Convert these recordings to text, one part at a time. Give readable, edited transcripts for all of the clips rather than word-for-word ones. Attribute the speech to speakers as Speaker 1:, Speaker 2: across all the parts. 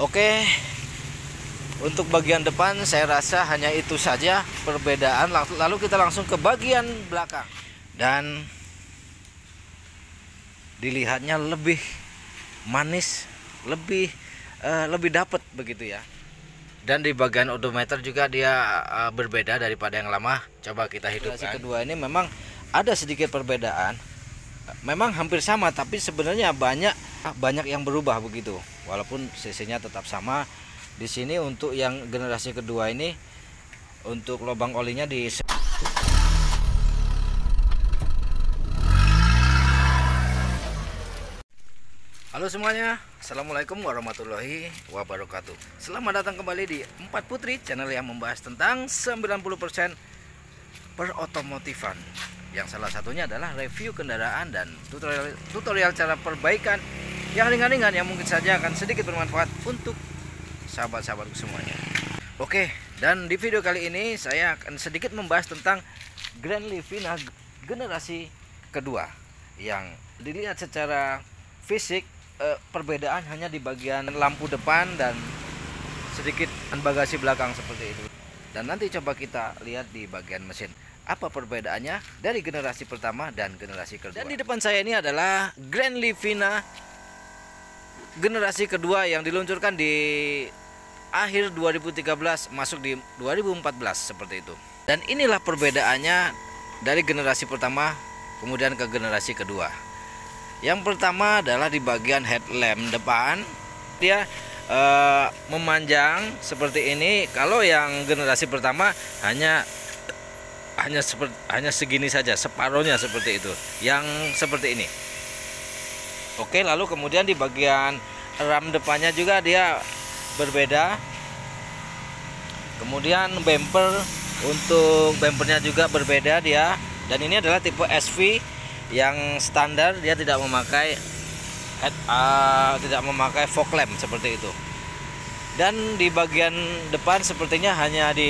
Speaker 1: Oke, untuk bagian depan saya rasa hanya itu saja perbedaan. Lalu kita langsung ke bagian belakang. Dan dilihatnya lebih manis, lebih dapat begitu ya. Dan di bagian odometer juga dia berbeda daripada yang lama. Coba kita hidupkan. Generasi kedua ini memang ada sedikit perbedaan. Memang hampir sama, tapi sebenarnya banyak yang berubah begitu. Walaupun cc-nya tetap sama. Di sini untuk yang generasi kedua ini, untuk lubang olinya di Halo semuanya, assalamualaikum warahmatullahi wabarakatuh. Selamat datang kembali di Empat Putri, channel yang membahas tentang 90% perotomotifan. Yang salah satunya adalah review kendaraan dan tutorial cara perbaikan yang ringan-ringan yang mungkin saja akan sedikit bermanfaat untuk sahabat-sahabatku semuanya. Oke, dan di video kali ini saya akan sedikit membahas tentang Grand Livina generasi kedua. Yang dilihat secara fisik, perbedaan hanya di bagian lampu depan dan sedikit bagasi belakang seperti itu. Dan nanti coba kita lihat di bagian mesin apa perbedaannya dari generasi pertama dan generasi kedua. Dan di depan saya ini adalah Grand Livina generasi kedua yang diluncurkan di akhir 2013 masuk di 2014 seperti itu. Dan inilah perbedaannya dari generasi pertama kemudian ke generasi kedua. Yang pertama adalah di bagian headlamp depan, dia memanjang seperti ini. Kalau yang generasi pertama hanya segini saja, separohnya seperti itu, yang seperti ini. Oke, lalu kemudian di bagian ram depannya juga dia berbeda. Kemudian bumper, untuk bumpernya juga berbeda dia. Dan ini adalah tipe SV yang standar, dia tidak memakai fog lamp seperti itu. Dan di bagian depan sepertinya hanya di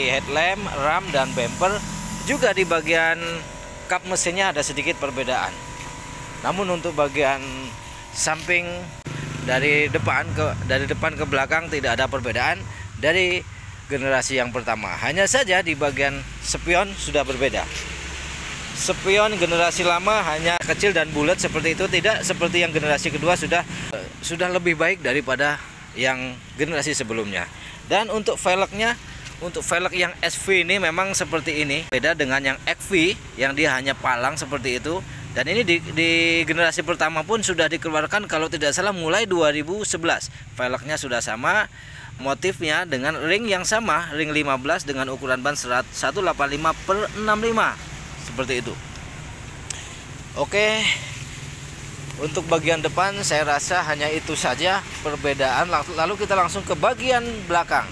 Speaker 1: headlamp, ram dan bumper. Juga di bagian kap mesinnya ada sedikit perbedaan. Namun untuk bagian samping dari depan ke belakang tidak ada perbedaan dari generasi yang pertama. Hanya saja di bagian spion sudah berbeda. Spion generasi lama hanya kecil dan bulat seperti itu, tidak seperti yang generasi kedua sudah lebih baik daripada yang generasi sebelumnya. Dan untuk velgnya, untuk velg yang SV ini memang seperti ini, beda dengan yang XV yang dia hanya palang seperti itu. Dan ini di generasi pertama pun sudah dikeluarkan kalau tidak salah mulai 2011. Velgnya sudah sama, motifnya dengan ring yang sama, ring 15 dengan ukuran ban 185/65 seperti itu. Oke, untuk bagian depan saya rasa hanya itu saja perbedaan. Lalu kita langsung ke bagian belakang.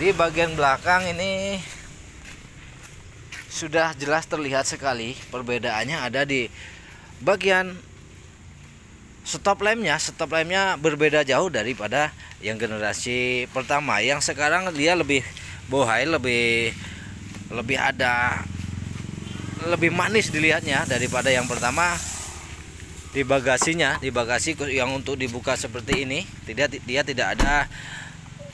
Speaker 1: Di bagian belakang ini sudah jelas terlihat sekali perbedaannya. Ada di bagian stop lampnya. Stop lampnya berbeda jauh daripada yang generasi pertama. Yang sekarang dia lebih bohai, lebih manis dilihatnya daripada yang pertama. Di bagasi yang untuk dibuka seperti ini, dia tidak ada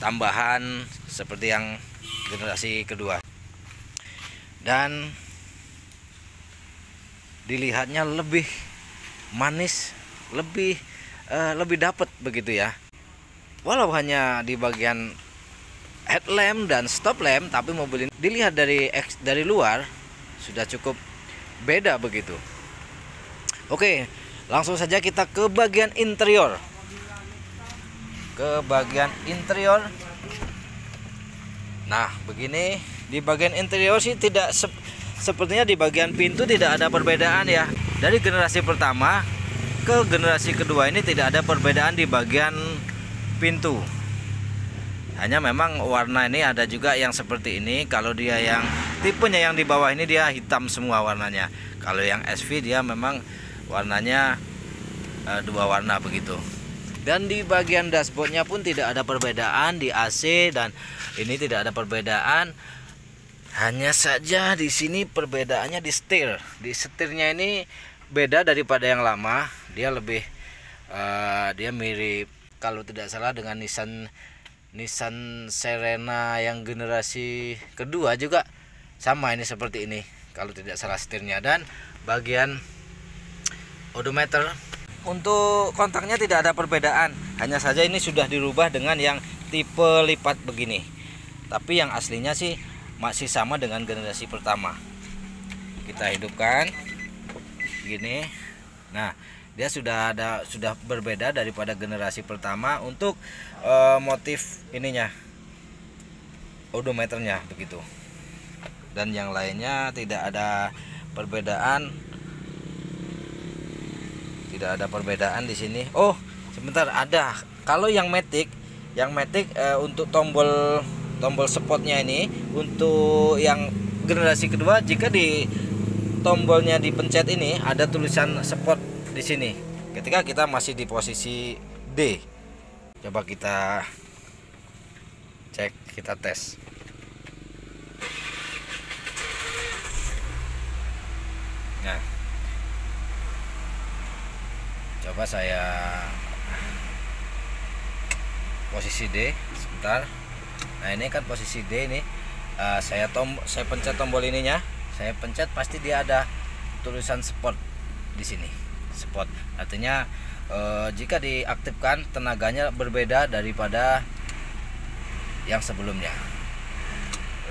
Speaker 1: tambahan seperti yang generasi kedua. Dan dilihatnya lebih manis, lebih dapat begitu ya. Walau hanya di bagian headlamp dan stop lamp, tapi mobil ini dilihat dari luar sudah cukup beda begitu. Oke, langsung saja kita ke bagian interior. Nah, begini di bagian interior sih tidak sepertinya di bagian pintu tidak ada perbedaan ya. Dari generasi pertama ke generasi kedua ini tidak ada perbedaan di bagian pintu. Hanya memang warna ini ada juga yang seperti ini. Kalau dia yang tipenya yang di bawah ini dia hitam semua warnanya. Kalau yang SV dia memang warnanya dua warna begitu. Dan di bagian dashboardnya pun tidak ada perbedaan. Di AC dan ini tidak ada perbedaan. Hanya saja di sini perbedaannya di setir. Di setirnya ini beda daripada yang lama. Dia lebih dia mirip kalau tidak salah dengan Nissan Serena yang generasi kedua juga sama ini seperti ini kalau tidak salah setirnya. Dan bagian odometer untuk kontaknya tidak ada perbedaan, hanya saja ini sudah dirubah dengan yang tipe lipat begini, tapi yang aslinya sih masih sama dengan generasi pertama. Kita hidupkan gini. Nah, dia sudah berbeda daripada generasi pertama untuk motif ininya, odometernya begitu. Dan yang lainnya tidak ada perbedaan. Tidak ada perbedaan di sini. Oh, sebentar, ada. Kalau yang Matic untuk tombol spotnya ini untuk yang generasi kedua, jika di tombolnya dipencet ini ada tulisan spot di sini ketika kita masih di posisi D. Coba kita cek, kita tes. Nah, coba saya posisi D sebentar. Nah, ini kan posisi D ini. Saya pencet tombol ininya, saya pencet, pasti dia ada tulisan spot di sini. Spot artinya jika diaktifkan tenaganya berbeda daripada yang sebelumnya.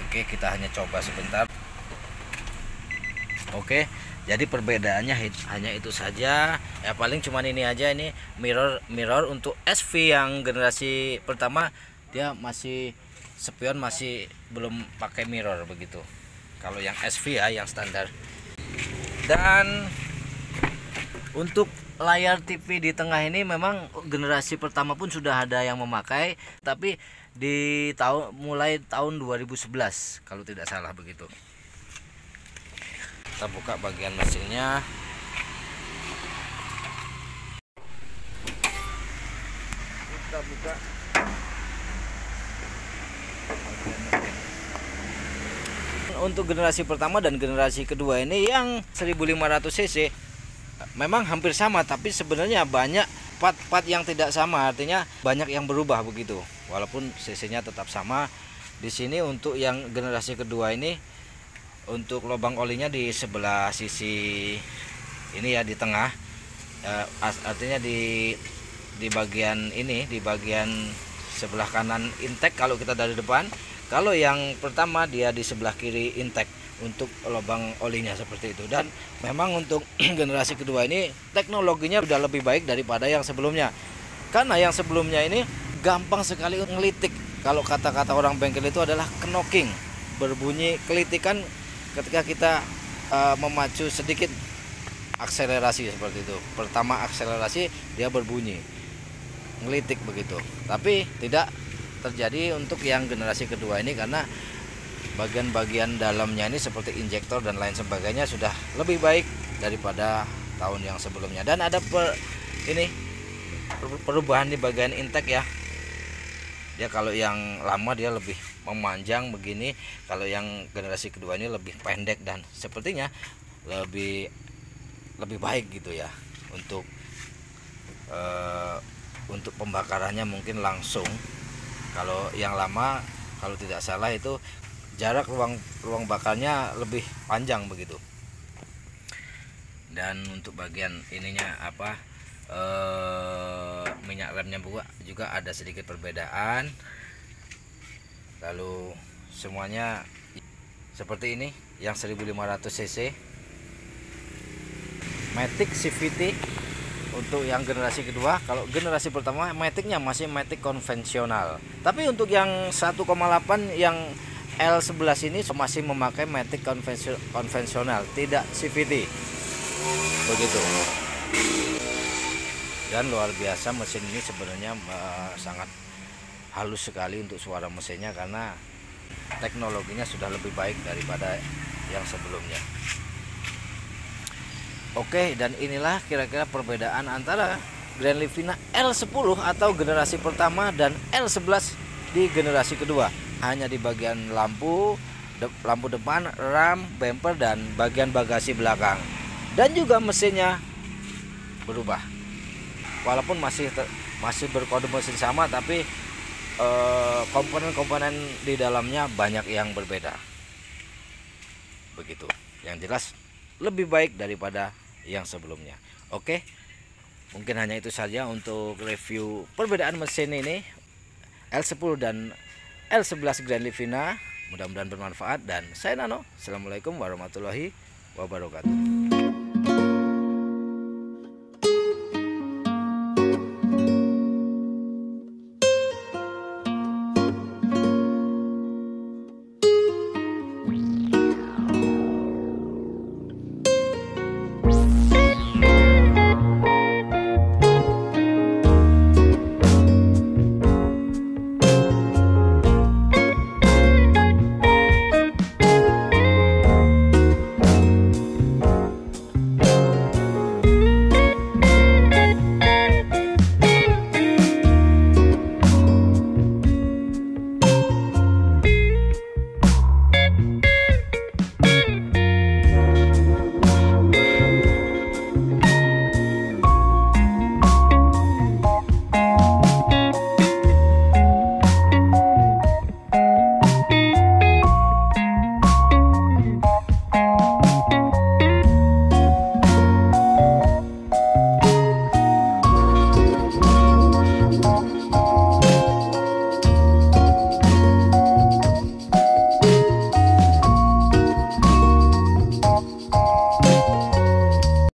Speaker 1: Oke, kita hanya coba sebentar. Oke, jadi perbedaannya hanya itu saja ya, paling cuman ini aja. Ini mirror untuk SV yang generasi pertama dia masih spion, masih belum pakai mirror begitu. Kalau yang SV ya, yang standar. Dan untuk layar TV di tengah ini memang generasi pertama pun sudah ada yang memakai, tapi mulai tahun 2011 kalau tidak salah begitu. Kita buka bagian mesinnya. Kita buka untuk generasi pertama dan generasi kedua ini yang 1500 cc memang hampir sama, tapi sebenarnya banyak part-part yang tidak sama, artinya banyak yang berubah begitu. Walaupun cc-nya tetap sama. Di sini untuk yang generasi kedua ini, untuk lubang olinya di sebelah sisi ini ya, di tengah. Artinya di bagian ini, di bagian sebelah kanan intake kalau kita dari depan. Kalau yang pertama dia di sebelah kiri intake untuk lubang olinya seperti itu. Dan memang untuk generasi kedua ini teknologinya sudah lebih baik daripada yang sebelumnya. Karena yang sebelumnya ini gampang sekali ngelitik. Kalau kata-kata orang bengkel itu adalah knocking, berbunyi kelitikan ketika kita memacu sedikit akselerasi seperti itu. Pertama akselerasi dia berbunyi ngelitik begitu. Tapi tidak terjadi untuk yang generasi kedua ini, karena bagian-bagian dalamnya ini seperti injektor dan lain sebagainya sudah lebih baik daripada tahun yang sebelumnya. Dan ada perubahan di bagian intake ya. Dia kalau yang lama dia lebih memanjang begini, kalau yang generasi kedua ini lebih pendek dan sepertinya lebih baik gitu ya. Untuk pembakarannya mungkin langsung. Kalau yang lama kalau tidak salah itu jarak ruang bakarnya lebih panjang begitu. Dan untuk bagian ininya minyak remnya juga ada sedikit perbedaan. Lalu semuanya seperti ini yang 1500 cc Matic CVT untuk yang generasi kedua. Kalau generasi pertama Maticnya masih Matic konvensional, tapi untuk yang 1,8 yang L11 ini masih memakai Matic konvensional, tidak CVT begitu. Dan luar biasa mesin ini sebenarnya sangat halus sekali untuk suara mesinnya, karena teknologinya sudah lebih baik daripada yang sebelumnya. Oke, dan inilah kira-kira perbedaan antara Grand Livina L10 atau generasi pertama dan L11 di generasi kedua. Hanya di bagian lampu depan, ram, bumper, dan bagian bagasi belakang. Dan juga mesinnya berubah. Walaupun masih masih berkode mesin sama, tapi komponen-komponen di dalamnya banyak yang berbeda. Begitu. Yang jelas lebih baik daripada yang sebelumnya. Oke. Mungkin hanya itu saja untuk review perbedaan mesin ini L10 dan L11 Grand Livina. Mudah-mudahan bermanfaat dan saya Nano. Assalamualaikum warahmatullahi wabarakatuh.